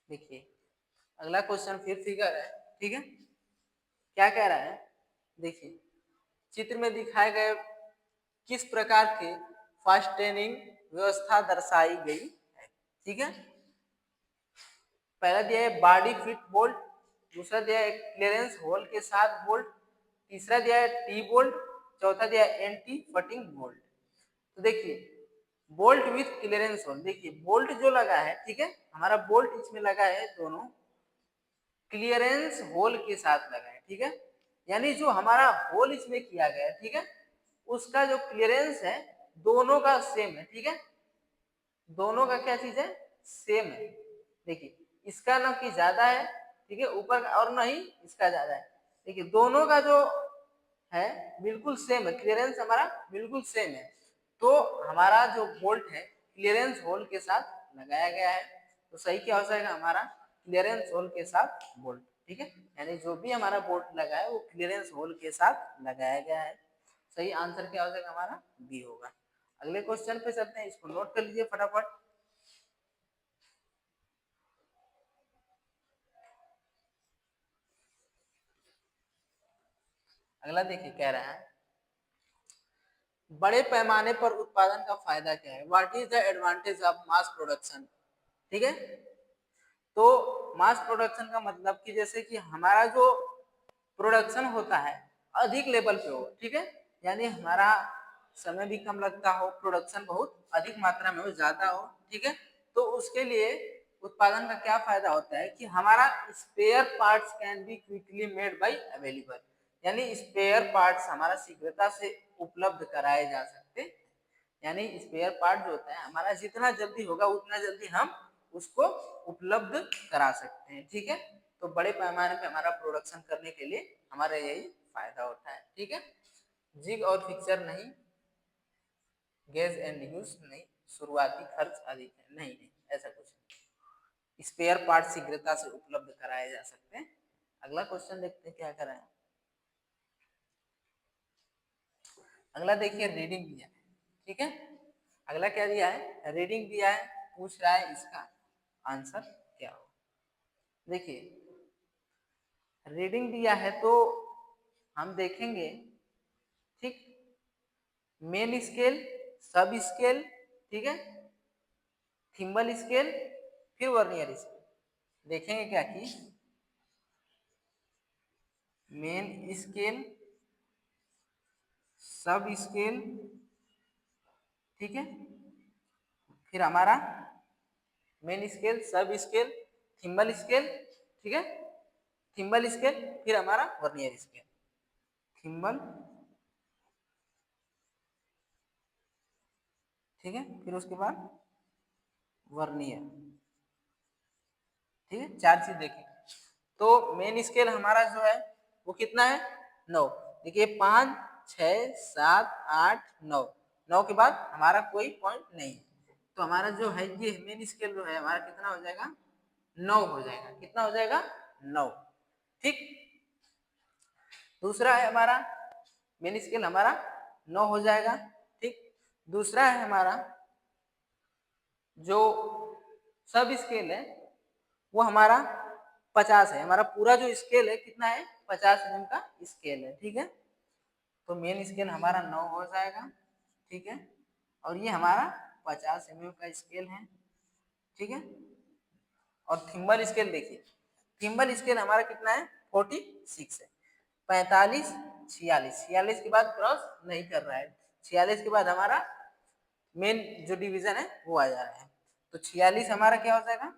देखिए अगला क्वेश्चन फिर फिगर है, ठीक है, क्या कह रहा है, देखिए चित्र में दिखाए गए किस प्रकार के फास्टेनिंग व्यवस्था दर्शाई गई है, ठीक है। पहला दिया है बॉडी फिट बोल्ट, दूसरा दिया है क्लियरेंस होल के साथ बोल्ट, तीसरा दिया है टी बोल्ट, चौथा दिया है एंटी फटिंग बोल्ट। तो देखिए बोल्ट विथ क्लियरेंस होल, देखिए बोल्ट जो लगा है, ठीक है, हमारा बोल्ट इसमें लगा है दोनों क्लियरेंस होल के साथ लगा है, ठीक है, यानी जो हमारा होल इसमें किया गया है, ठीक है, उसका जो क्लियरेंस है दोनों का सेम है, ठीक है, दोनों का क्या चीज है, सेम है। देखिए इसका ना कि ज्यादा है, ठीक है, ऊपर का, और ना ही इसका ज्यादा है। देखिए दोनों का जो है बिल्कुल सेम है, क्लियरेंस हमारा बिल्कुल सेम है। तो हमारा जो बोल्ट है क्लियरेंस होल के साथ लगाया गया है। तो सही क्या हो जाएगा हमारा, क्लियरेंस होल के साथ बोल्ट, ठीक है, यानी जो भी हमारा बोल्ट लगा है वो क्लियरेंस होल के साथ लगाया गया है। सही आंसर क्या हो जाएगा हमारा, बी होगा। अगले क्वेश्चन पे चलते हैं, इसको नोट कर लीजिए फटाफट। अगला देखिए क्या रहा है, बड़े पैमाने पर उत्पादन का फायदा क्या है, what is the advantage of mass production. ठीक है, तो मास प्रोडक्शन का मतलब कि जैसे कि हमारा जो प्रोडक्शन होता है अधिक लेवल पे हो, ठीक है, यानी हमारा समय भी कम लगता हो, प्रोडक्शन बहुत अधिक मात्रा में हो, ज्यादा हो, ठीक है, तो उसके लिए उत्पादन का क्या फायदा होता है कि हमारा spare parts can be quickly made by available, यानी स्पेयर पार्ट्स हमारा शीघ्रता से उपलब्ध कराए जा सकते, यानी स्पेयर पार्ट जो होता है हमारा जितना जल्दी होगा उतना जल्दी हम उसको उपलब्ध करा सकते हैं। ठीक है, तो बड़े पैमाने पे हमारा प्रोडक्शन करने के लिए हमारा यही फायदा होता है। ठीक है, जिग और फिक्सर नहीं, गैस एंड यूज नहीं, शुरुआती खर्च अधिक है, नहीं नहीं ऐसा कुछ नहीं, स्पेयर पार्ट शीघ्रता से उपलब्ध कराए जा सकते हैं। अगला क्वेश्चन देखते हैं क्या कराएं। अगला देखिए रीडिंग दिया है, ठीक है, अगला क्या दिया है, रीडिंग दिया है, पूछ रहा है इसका आंसर क्या हो। देखिए रीडिंग दिया है तो हम देखेंगे, ठीक, मेन स्केल, सब स्केल, ठीक है, थिम्बल स्केल, फिर वर्नियर स्केल। देखेंगे क्या कि मेन स्केल, सब स्केल, ठीक है, फिर हमारा मेन स्केल, सब स्केल, थिम्बल स्केल, ठीक है, थिम्बल स्केल, फिर हमारा वर्नियर स्केल, थिम्बल, ठीक है, फिर उसके बाद वर्नियर, ठीक है, चार चीज देखें। तो मेन स्केल हमारा जो है वो कितना है, 9। देखिए 5 6 7 8 9, 9 के बाद हमारा कोई पॉइंट नहीं, तो हमारा जो है ये मेन स्केल जो है हमारा कितना हो जाएगा, 9 हो जाएगा। कितना हो जाएगा, 9। ठीक, दूसरा है हमारा मेन स्केल हमारा 9 हो जाएगा। ठीक, दूसरा है हमारा जो सब स्केल है वो हमारा 50 है, हमारा पूरा जो स्केल है कितना है, 50 mm का स्केल है। ठीक है, तो मेन स्केल हमारा 9 हो जाएगा, ठीक है, और ये हमारा 50 mm का स्केल है। ठीक है, और थिम्बल स्केल देखिए, थिम्बल स्केल हमारा कितना है, 46 है, 45 46, 46 के बाद क्रॉस नहीं कर रहा है, 46 के बाद हमारा मेन जो डिवीजन है वो आ जा रहा है, तो 46 हमारा क्या हो जाएगा,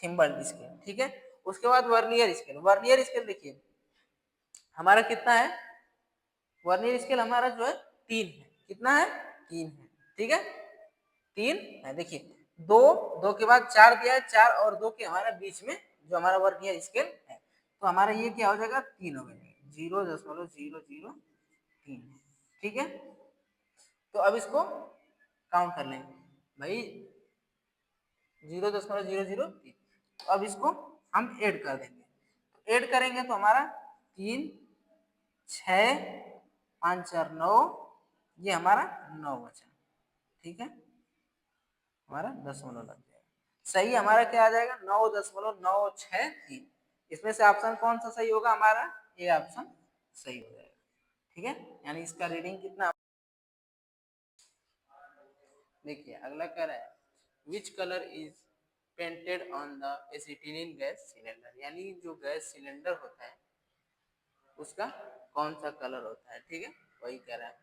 थिम्बल स्केल। ठीक है, उसके बाद वर्नियर स्केल, वर्नियर स्केल देखिए हमारा कितना है, वर्नियर स्केल हमारा जो है 3 है, कितना है, 3 है। ठीक है, 3 है, देखिए 2 2 के बाद 4 दिया है, 4 और 2 के हमारा बीच में जो हमारा वर्नियर स्केल है, तो हमारा ये क्या हो जाएगा, 3 हो गया, 0.003। ठीक है, तो अब इसको काउंट कर लेंगे भाई, 0.003, तो अब इसको हम ऐड कर देंगे, ऐड करेंगे तो हमारा 3 6 5 4 9, ये हमारा 9 बचा। ठीक है, हमारा दशमलव लग जाएगा, सही हमारा क्या आ जाएगा, 9.963। इसमें से ऑप्शन कौन सा सही होगा हमारा, ये ऑप्शन सही हो जाएगा। ठीक है, यानी इसका रीडिंग कितना, देखिए अगला कह रहा है which colour is painted on the acetylene gas cylinder, यानी जो गैस सिलेंडर होता है उसका कौन सा कलर होता है। ठीक है, वही कह रहा है,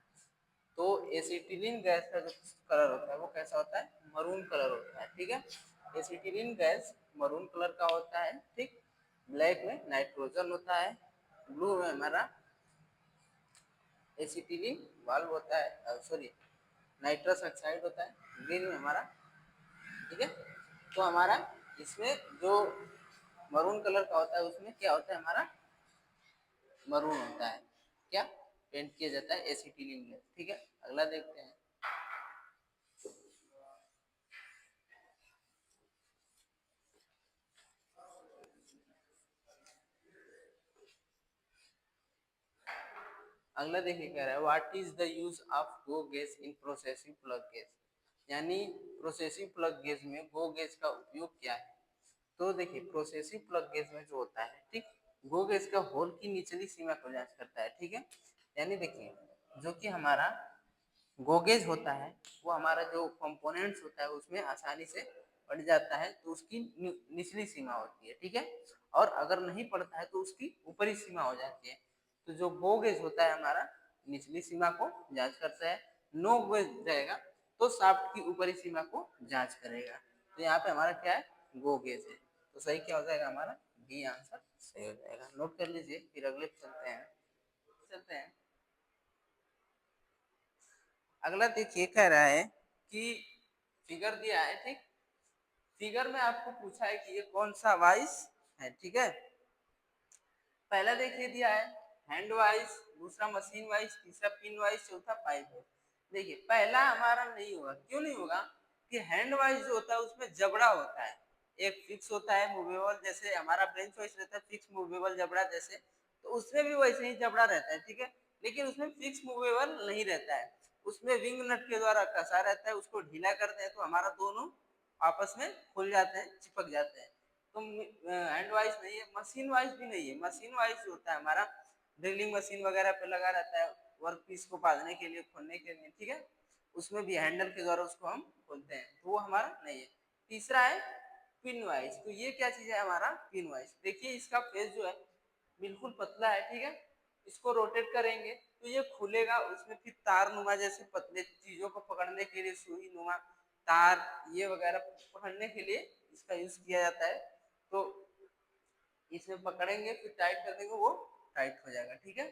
तो एसिटिलीन गैस का जो कलर होता है वो कैसा होता है, मरून कलर होता है। ठीक है, एसिटिलीन गैस मरून कलर का होता है। ठीक, ब्लैक में नाइट्रोजन होता है, ब्लू में हमारा एसिटिलीन वाल्व होता है, सॉरी नाइट्रस ऑक्साइड होता है, ग्रीन में हमारा, ठीक है, तो हमारा इसमें जो मरून कलर का होता है उसमें क्या होता है, हमारा मरून होता है, क्या पेंट किया जाता है एसिटिलीन गैस। ठीक है, अगला देखते हैं, अगला देखिए कह रहा है what is the use of go gauge in progressive plug gauge, यानी प्रोसेसिव प्लग गेज में गो गेज का उपयोग क्या है। तो देखिए प्रोसेसिव प्लग गेज में जो होता है, ठीक, गो गेज का होल की निचली सीमा को जांच करता है, ठीक है। यानी देखिए जो कि हमारा गो गेज होता है वो हमारा जो कंपोनेंट्स होता है उसमें आसानी से पड़ जाता है, तो उसकी निचली सीमा होती है, ठीक है। और अगर नहीं पड़ता है तो उसकी ऊपरी सीमा हो जाती है। तो जो गो गेज होता है हमारा निचली सीमा को जांच करता है, नो गेज रहेगा तो शाफ्ट की ऊपरी सीमा को जांच करेगा। तो यहाँ पे हमारा क्या है, गो गेज है। तो सही क्या हो जाएगा हमारा, बी आंसर सही हो जाएगा। नोट कर लीजिए, फिर अगले चलते हैं। अगला देखिए कह रहा है कि फिगर दिया है, ठीक, फिगर में आपको पूछा है कि ये कौन सा वाइस है, ठीक है। पहला देखिए दिया है हैंड वाइज, दूसरा मशीन वाइज, तीसरा पिन वाइज, चौथा पाइप वाइज। देखिए पहला हमारा नहीं होगा, क्यों नहीं होगा कि हैंड वाइज जो होता है उसमें जबड़ा होता है, एक फिक्स होता है मूवेबल, जैसे हमारा ब्रेंच वाइज रहता है फिक्स मूवेबल जबड़ा जैसे, तो उसमें भी वैसे ही जबड़ा रहता है, ठीक है। लेकिन उसमें फिक्स मूवेबल नहीं रहता है, उसमें विंग नट के द्वारा कसा रहता है, उसको ढीला करते हैं तो हमारा दोनों आपस में खुल जाते हैं, चिपक जाते हैं। तो हैंड वाइज नहीं है, मशीन वाइज भी नहीं है। मशीन वाइज होता है हमारा ड्रिलिंग मशीन वगैरह पे लगा रहता है वर्क पीस को बांधने के लिए, खोलने के लिए, ठीक है। उसमें भी हैंडल के द्वारा उसको हम खोलते हैं, तो वो हमारा नहीं है। तीसरा है पिन वाइज, तो ये क्या चीज है हमारा पिन वाइज। देखिए इसका फेस जो है बिल्कुल पतला है, ठीक है। इसको रोटेट करेंगे तो ये खुलेगा, उसमें फिर तार नुमा जैसे पतले चीजों को पकड़ने के लिए सुई नुमा तार ये वगैरह पकड़ने के लिए इसका यूज किया जाता है। तो इसमें पकड़ेंगे फिर टाइट कर देंगे, वो टाइट हो जाएगा, ठीक है।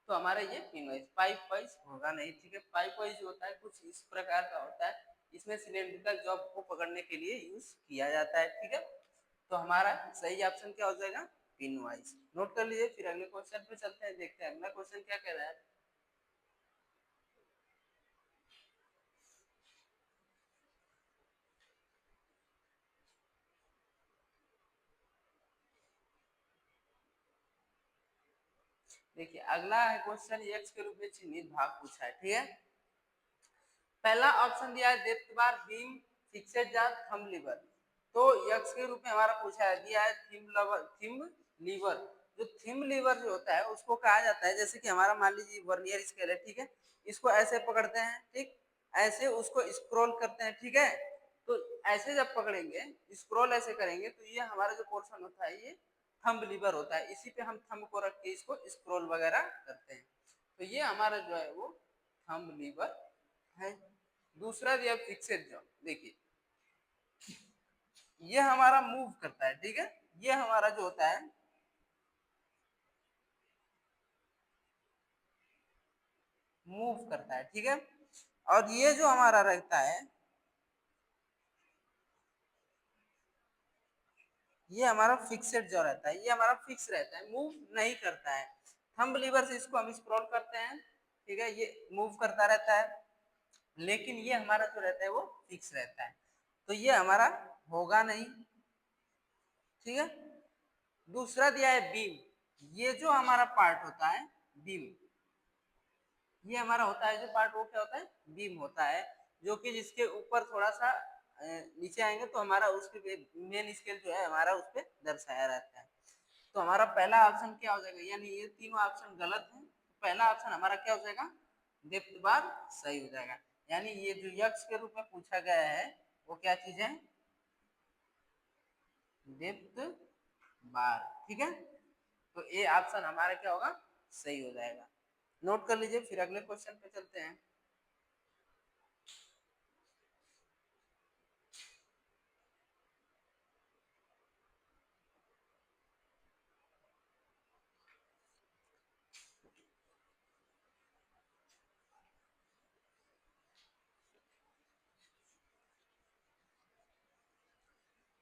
तो हमारा ये पिन वाइज, पाइप वाइज होगा नहीं, ठीक है। पाइप वाइज होता है कुछ इस प्रकार का होता है, इसमें सिलेंड्रिकल जॉब को पकड़ने के लिए यूज किया जाता है, ठीक है। तो हमारा सही ऑप्शन क्या हो जाएगा, पिन वाइज। नोट कर लीजिए, फिर अगले क्वेश्चन पे चलते हैं, देखते हैं अगला क्वेश्चन क्या कह रहा है। देखिए अगला है क्वेश्चन एक्स के रूप में चिन्हित भाग पूछा है, ठीक है। पहला ऑप्शन दिया है डेप्थ बार बीम फिक्सेड जाल थंब लीवर। तो यक्स के रूप में हमारा पूछा है, दिया है थिम्ब लीवर। जो थिम्ब लीवर जो होता है उसको कहा जाता है, जैसे कि हमारा मान लीजिए वर्नियर स्केल है, ठीक है। इसको ऐसे पकड़ते हैं, ठीक, ऐसे उसको स्क्रॉल करते हैं, ठीक है। तो ऐसे जब पकड़ेंगे स्क्रॉल ऐसे करेंगे तो ये हमारा जो पोर्शन होता है ये थंब लीवर होता है, इसी पे हम थंब को रख के इसको स्क्रॉल वगैरह करते हैं। तो ये हमारा जो है वो थंब लीवर है। दूसरा दिया फिक्सेड जॉब, देखिए ये हमारा मूव करता है, ठीक है। ये हमारा जो होता है मूव करता है, ठीक है। और ये जो हमारा रहता है ये हमारा फिक्सेड जो रहता है, ये हमारा फिक्स रहता है, मूव नहीं करता है। थंब लीवर से इसको हम स्क्रॉल करते हैं, ठीक है, ये मूव करता रहता है, लेकिन ये हमारा जो रहता है वो फिक्स रहता है, तो ये हमारा होगा नहीं, ठीक है। दूसरा दिया है बीम, ये जो हमारा पार्ट होता है बीम, ये हमारा होता है जो पार्ट, वो क्या होता है, बीम होता है, जो कि जिसके ऊपर थोड़ा सा नीचे आएंगे तो हमारा उसके मेन स्केल जो है हमारा उस पर दर्शाया रहता है। तो हमारा पहला ऑप्शन क्या हो जाएगा, यानी ये तीनों ऑप्शन गलत है। पहला ऑप्शन हमारा क्या हो जाएगा, डेप्थ बार सही हो जाएगा। यानी ये जो यक्स के रूप में पूछा गया है वो क्या चीज है, डेप्थ बार, ठीक है। तो ये ऑप्शन हमारा क्या होगा, सही हो जाएगा। नोट कर लीजिए, फिर अगले क्वेश्चन पे चलते हैं।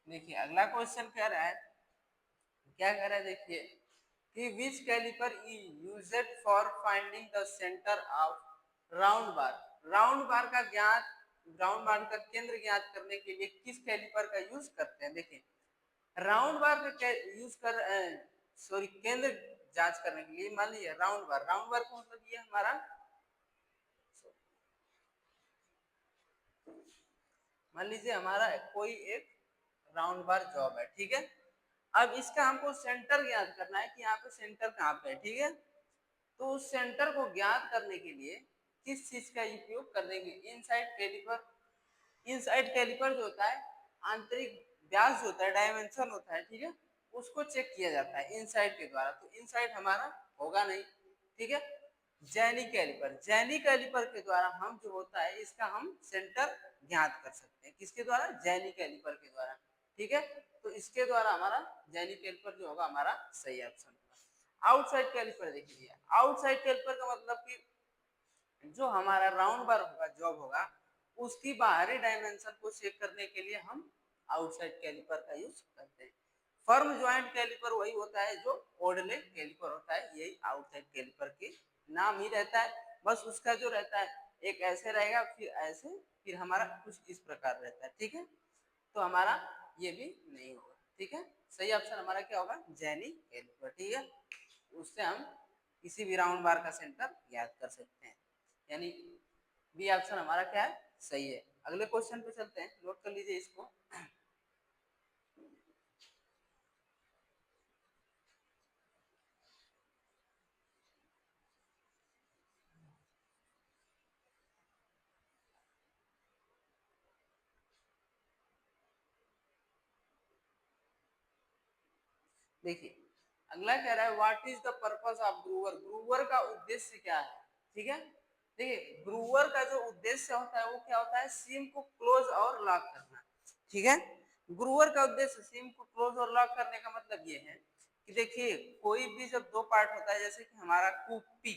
देखिए अगला क्वेश्चन कह रहा है, क्या कह रहा है देखिए कि which calliper is used for finding the centre of round bar. Round bar का ज्ञात, राउंड बार का केंद्र ज्ञात करने के लिए किस कैलिपर का यूज करते हैं। देखिए राउंड बार का यूज कर सॉरी केंद्र जांच करने के लिए। मान लीजिए राउंड बार का मतलब ये हमारा, मान लीजिए हमारा कोई एक राउंड बार जॉब है, ठीक है। अब इसका हमको सेंटर ज्ञात करना है कि यहाँ पे सेंटर कहाँ पे है, ठीक है। तो उस सेंटर को ज्ञात करने के लिए किस चीज का उपयोग कर देंगे, इनसाइड कैलिपर। इनसाइड कैलिपर जो होता है, आंतरिक व्यास जो होता है, डायमेंशन होता है, ठीक है, उसको चेक किया जाता है इनसाइड के द्वारा। तो इनसाइड हमारा होगा नहीं, ठीक है। जैनिक कैलिपर, जैनिक कैलिपर के द्वारा हम जो होता है इसका हम सेंटर ज्ञात कर सकते हैं। किसके द्वारा, जैनिक कैलिपर के द्वारा, ठीक है। तो इसके द्वारा हमारा जैनिक कैलिपर जो होगा हमारा सही ऑप्शन होगा। आउटसाइड कैलिपर देखिए, आउटसाइड कैलिपर का मतलब कि जो हमारा राउंड बार होगा, जॉब होगा, उसकी बाहरी डायमेंशन को चेक करने के लिए हम आउटसाइड कैलिपर का यूज करते हैं। फर्म ज्वाइंट कैलिपर वही होता है जो ओडले कैलिपर होता है, यही आउटसाइड कैलिपर के नाम ही रहता है। बस उसका जो रहता है एक ऐसे रहेगा, फिर ऐसे, फिर हमारा कुछ इस प्रकार रहता है, ठीक है। तो हमारा ये भी नहीं होगा, ठीक है। सही ऑप्शन हमारा क्या होगा, जैनिक कैलिपर, ठीक है। उससे हम किसी भी राउंड बार का सेंटर ज्ञात कर सकते हैं, यानी बी ऑप्शन हमारा क्या है, सही है। अगले क्वेश्चन पे चलते हैं, नोट कर लीजिए इसको। देखिए अगला कह रहा है what is the purpose of groover, groover का उद्देश्य क्या है, ठीक है। देखिए ग्रूवर का जो उद्देश्य होता है वो क्या होता है, सीम को क्लोज और लॉक करना, ठीक है। ग्रूवर का उद्देश्य सीम को क्लोज और लॉक करने का मतलब ये है कि देखिए कोई भी जब दो पार्ट होता है, जैसे कि हमारा कुप्पी,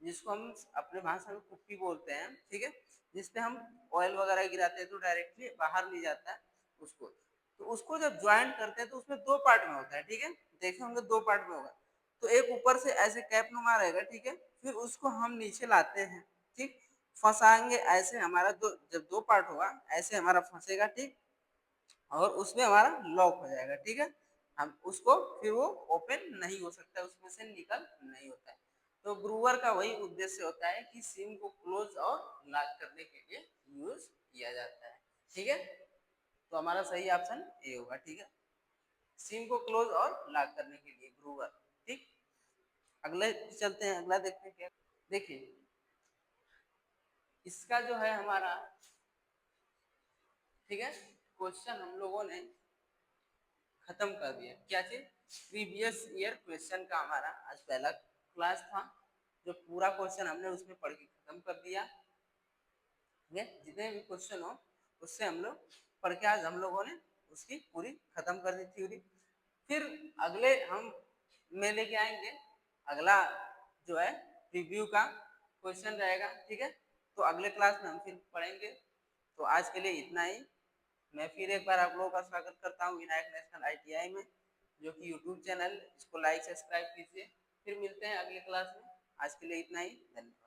जिसको हम अपने भाषा में कुप्पी बोलते हैं, ठीक है, जिसपे हम ऑयल वगैरह गिराते हैं तो डायरेक्टली बाहर नहीं जाता है उसको। तो उसको जब ज्वाइंट करते हैं तो उसमें दो पार्ट में होता है, ठीक है, देखे होंगे दो पार्ट में होगा। तो एक ऊपर से ऐसे कैप नुमा रहेगा, ठीक है, फिर उसको हम नीचे लाते हैं, ठीक, फंसाएंगे ऐसे, हमारा दो जब दो पार्ट होगा ऐसे हमारा फंसेगा, ठीक, और उसमें हमारा लॉक हो जाएगा, ठीक है। हम उसको फिर वो ओपन नहीं हो सकता, उसमें से निकल नहीं होता है। तो ग्रूवर का वही उद्देश्य होता है कि सिम को क्लोज और लॉक करने के लिए यूज किया जाता है, ठीक है। तो हमारा सही ऑप्शन ए होगा, ठीक है, सिम को क्लोज और लॉक करने के लिए ग्रूवर, ठीक। अगले चलते हैं, अगला देखते हैं क्या। देखिए इसका जो है हमारा, ठीक है, क्वेश्चन हम लोगों ने खत्म कर दिया। क्या चीज, प्रीवियस ईयर क्वेश्चन का हमारा आज पहला क्लास था, जो पूरा क्वेश्चन हमने उसमें पढ़ के खत्म कर दिया, ठीक है। जितने भी क्वेश्चन हो उससे हम लोग पढ़ के आज हम लोगों ने उसकी पूरी खत्म कर दी थ्योरी। फिर अगले हम में लेके आएंगे अगला जो है रिव्यू का क्वेश्चन रहेगा, ठीक है। तो अगले क्लास में हम फिर पढ़ेंगे। तो आज के लिए इतना ही। मैं फिर एक बार आप लोगों का स्वागत करता हूँ विनायक नेशनल आईटीआई में, जो कि यूट्यूब चैनल, इसको लाइक सब्सक्राइब कीजिए। फिर मिलते हैं अगले क्लास में। आज के लिए इतना ही, धन्यवाद।